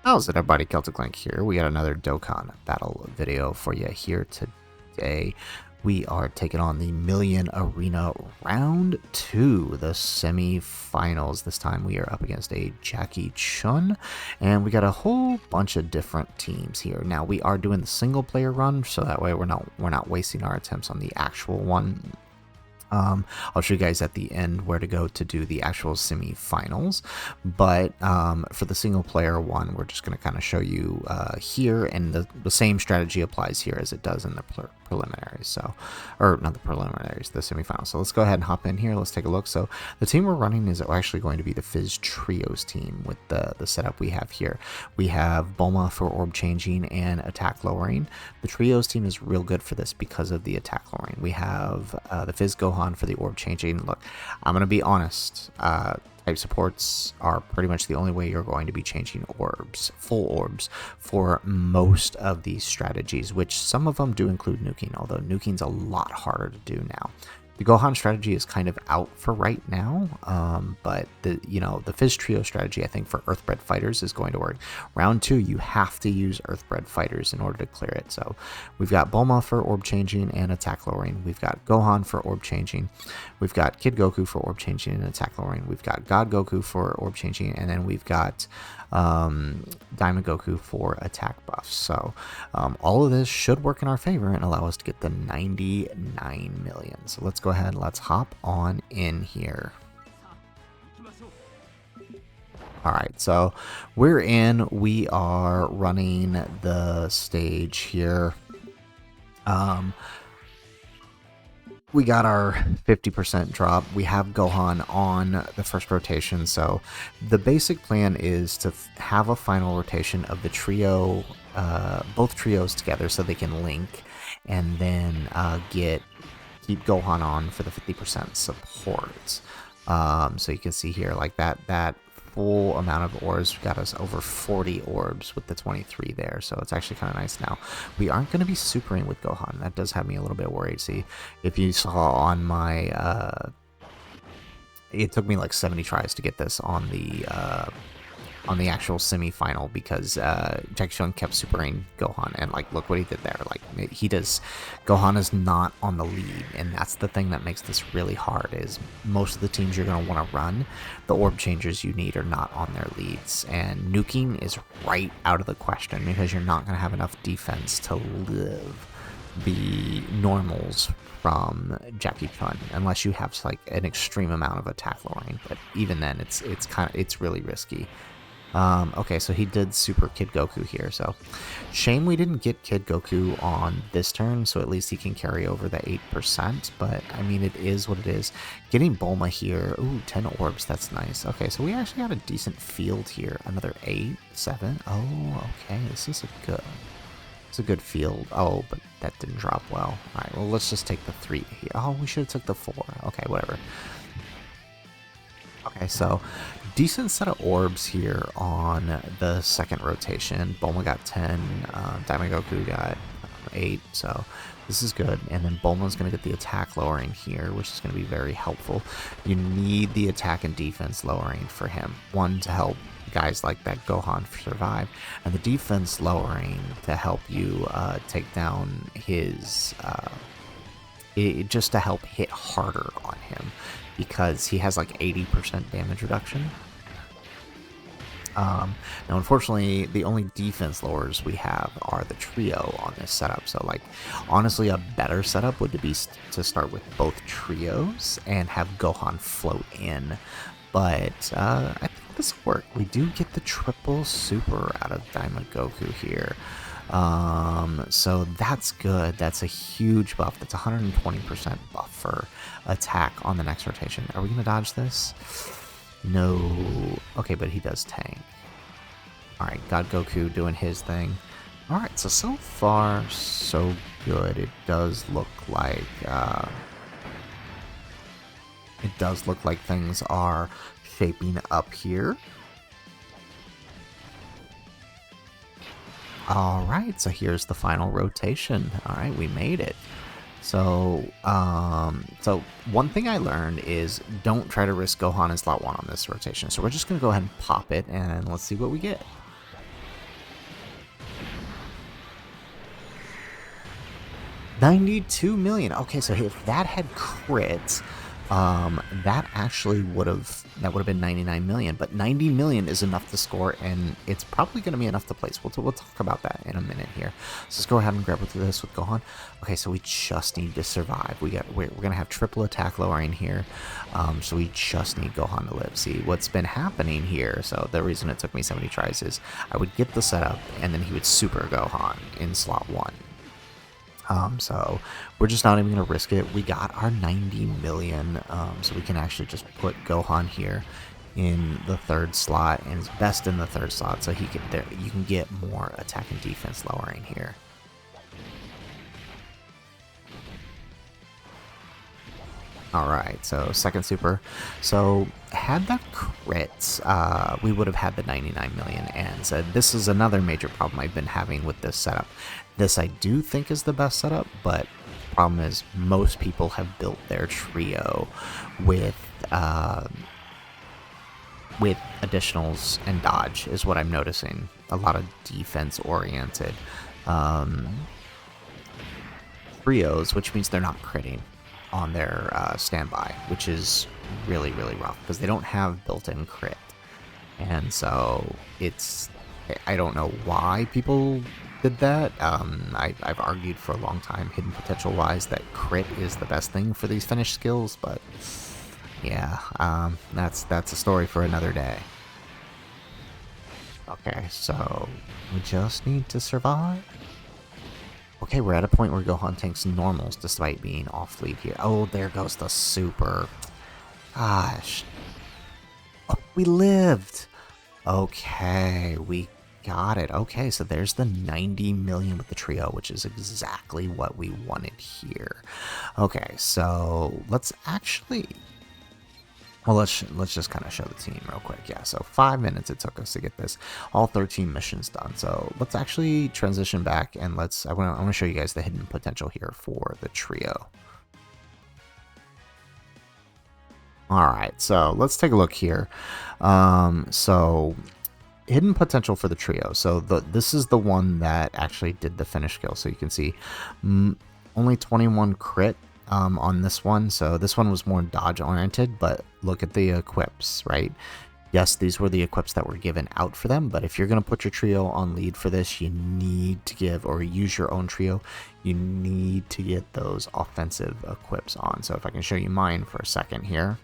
How's it, everybody? Celtic Link here. We got another Dokkan battle video for you here today. We are taking on the Million Arena Round 2, the semi-finals. This time we are up against a Jackie Chun, and we got a whole bunch of different teams here. Now we are doing the single player run, so that way we're not wasting our attempts on the actual one. I'll show you guys at the end where to go to do the actual semi-finals, but for the single player one, we're just going to kind of show you here, and the same strategy applies here as it does in the preliminaries, so, or not the preliminaries, the semi-finals. So let's go ahead and hop in here. Let's take a look. So the team we're running is actually going to be the Fizz Trios team with the setup we have here. We have Bulma for orb changing and attack lowering. The Trios team is real good for this because of the attack lowering. We have the Fizz Gohan for the orb changing. Look, I'm going to be honest, type supports are pretty much the only way you're going to be changing orbs, full orbs, for most of these strategies, which some of them do include nuking, although nuking's a lot harder to do now. The Gohan strategy is kind of out for right now, but the Fizz Trio strategy, I think, for Earthbred fighters is going to work. Round 2, you have to use Earthbred fighters in order to clear it. So we've got Bulma for orb changing and attack lowering. We've got Gohan for orb changing. We've got Kid Goku for orb changing and attack lowering. We've got God Goku for orb changing, and then we've got Diamond Goku for attack buffs. So all of this should work in our favor and allow us to get the 99 million. So let's go ahead, let's hop on in here. Alright, so we're in. We are running the stage here. We got our 50% drop. We have Gohan on the first rotation, so the basic plan is to have a final rotation of the trio, both trios together so they can link, and then keep Gohan on for the 50% support. So you can see here, like that full amount of orbs got us over 40 orbs with the 23 there, so it's actually kind of nice. Now we aren't going to be supering with Gohan. That does have me a little bit worried. See, if you saw on my it took me like 70 tries to get this on the actual semi-final, because Jackie Chun kept supering Gohan, and like, look what he did there. Like, Gohan is not on the lead, and that's the thing that makes this really hard, is most of the teams you're going to want to run, the orb changers you need are not on their leads, and nuking is right out of the question, because you're not going to have enough defense to live the normals from Jackie Chun unless you have like an extreme amount of attack lowering, but even then it's really risky. Okay, so he did super Kid Goku here, so shame we didn't get Kid Goku on this turn, so at least he can carry over the 8%, but I mean, it is what it is. Getting Bulma here, ooh, 10 orbs, that's nice. Okay, so we actually got a decent field here, another 8, 7, oh, okay, it's a good field. Oh, but that didn't drop well. Alright, well, let's just take the 3 here. Oh, we should have took the 4. Okay, whatever. Okay, so decent set of orbs here on the second rotation. Bulma got 10, Diamond Goku got 8, so this is good. And then Bulma's going to get the attack lowering here, which is going to be very helpful. You need the attack and defense lowering for him. One, to help guys like that Gohan survive, and the defense lowering to help you take down his, just to help hit harder on him, because he has like 80% damage reduction. Now, unfortunately, the only defense lowers we have are the trio on this setup. So, like, honestly, a better setup would be to start with both trios and have Gohan float in. But I think this will work. We do get the triple super out of Diamond Goku here. So that's good. That's a huge buff. That's 120% buff for attack on the next rotation. Are we going to dodge this? No. Okay, but he does tank. Alright, God Goku doing his thing. Alright, so far, so good. It does look like things are shaping up here. Alright, so here's the final rotation. Alright, we made it. So one thing I learned is don't try to risk Gohan in slot 1 on this rotation. So we're just going to go ahead and pop it, and let's see what we get. 92 million. Okay, so if that had crit, that actually would have been 99 million. But 90 million is enough to score, and it's probably going to be enough to place. We'll talk about that in a minute here. So let's go ahead and grab with this with Gohan. Okay, so we just need to survive. We're going to have triple attack lowering here, so we just need Gohan to live. See what's been happening here. So the reason it took me so many tries is I would get the setup, and then he would super Gohan in slot 1. So we're just not even going to risk it. We got our 90 million, so we can actually just put Gohan here in the 3rd slot, and it's best in the 3rd slot, so he can you can get more attack and defense lowering here. Alright, so 2nd super. So had that crit, we would have had the 99 million, and so this is another major problem I've been having with this setup. This I do think is the best setup, but the problem is most people have built their trio with additionals and dodge is what I'm noticing. A lot of defense oriented trios, which means they're not critting on their standby, which is really rough because they don't have built-in crit. And so I don't know why people did that. I've argued for a long time, hidden potential wise, that crit is the best thing for these finished skills, but yeah, that's a story for another day. Okay, so we just need to survive. Okay, we're at a point where Gohan tanks normals despite being off lead here. Oh, there goes the super. Gosh. Oh, we lived. Okay, we got it. Okay, so there's the 90 million with the trio, which is exactly what we wanted here. Okay, so let's actually... Well, let's just kind of show the team real quick. Yeah, so 5 minutes it took us to get this, all 13 missions done. So let's actually transition back and I want to show you guys the hidden potential here for the trio. All right, so let's take a look here. So hidden potential for the trio. So this is the one that actually did the finish kill. So you can see only 21 crit. On this one, so this one was more dodge oriented, but look at the equips, right? Yes, these were the equips that were given out for them, but if you're going to put your trio on lead for this, you need to give, or use your own trio, you need to get those offensive equips on. So if I can show you mine for a second here.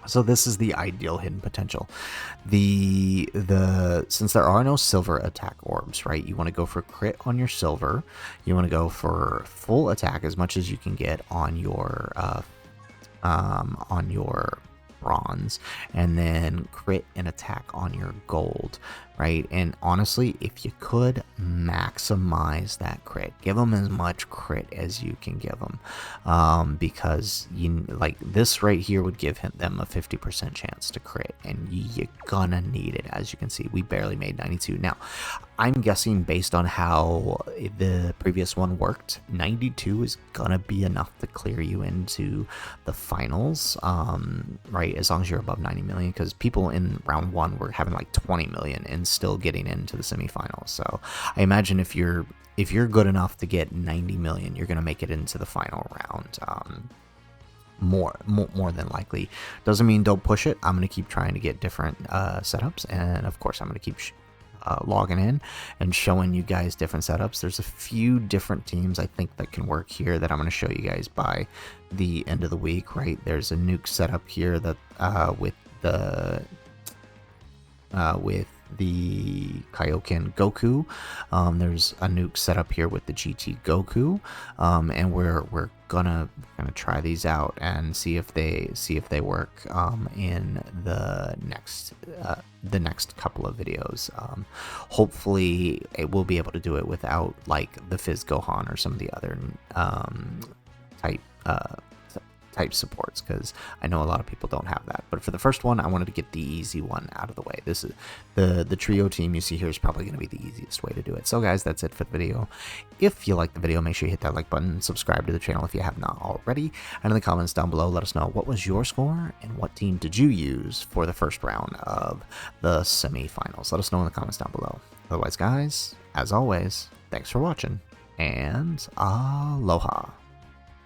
So this is the ideal hidden potential. Since there are no silver attack orbs, right? You want to go for crit on your silver. You want to go for full attack as much as you can get on your bronze, and then crit and attack on your gold, right? And honestly, if you could maximize that crit, give them as much crit as you can give them, because like this right here would give them a 50% chance to crit, and you're gonna need it. As you can see, we barely made 92. Now I'm guessing based on how the previous one worked, 92 is gonna be enough to clear you into the finals, right? As long as you're above 90 million, because people in round 1 were having like 20 million and still getting into the semifinals. So I imagine if you're good enough to get 90 million, you're gonna make it into the final round. More than likely. Doesn't mean don't push it. I'm gonna keep trying to get different setups, and of course I'm gonna keep logging in and showing you guys different setups. There's a few different teams I think that can work here that I'm going to show you guys by the end of the week, right? There's a nuke setup here that with the Kaioken Goku. There's a nuke setup here with the GT Goku, and we're gonna try these out and see if they work in the next couple of videos. Hopefully it will be able to do it without like the Phy Gohan or some of the other type supports, because I know a lot of people don't have that. But for the first one, I wanted to get the easy one out of the way. This is the trio team you see here is probably going to be the easiest way to do it. So guys, that's it for the video. If you like the video, make sure you hit that like button, subscribe to the channel if you have not already, and in the comments down below, let us know what was your score and what team did you use for the first round of the semifinals. Let us know in the comments down below. Otherwise, guys, as always, thanks for watching. and aloha.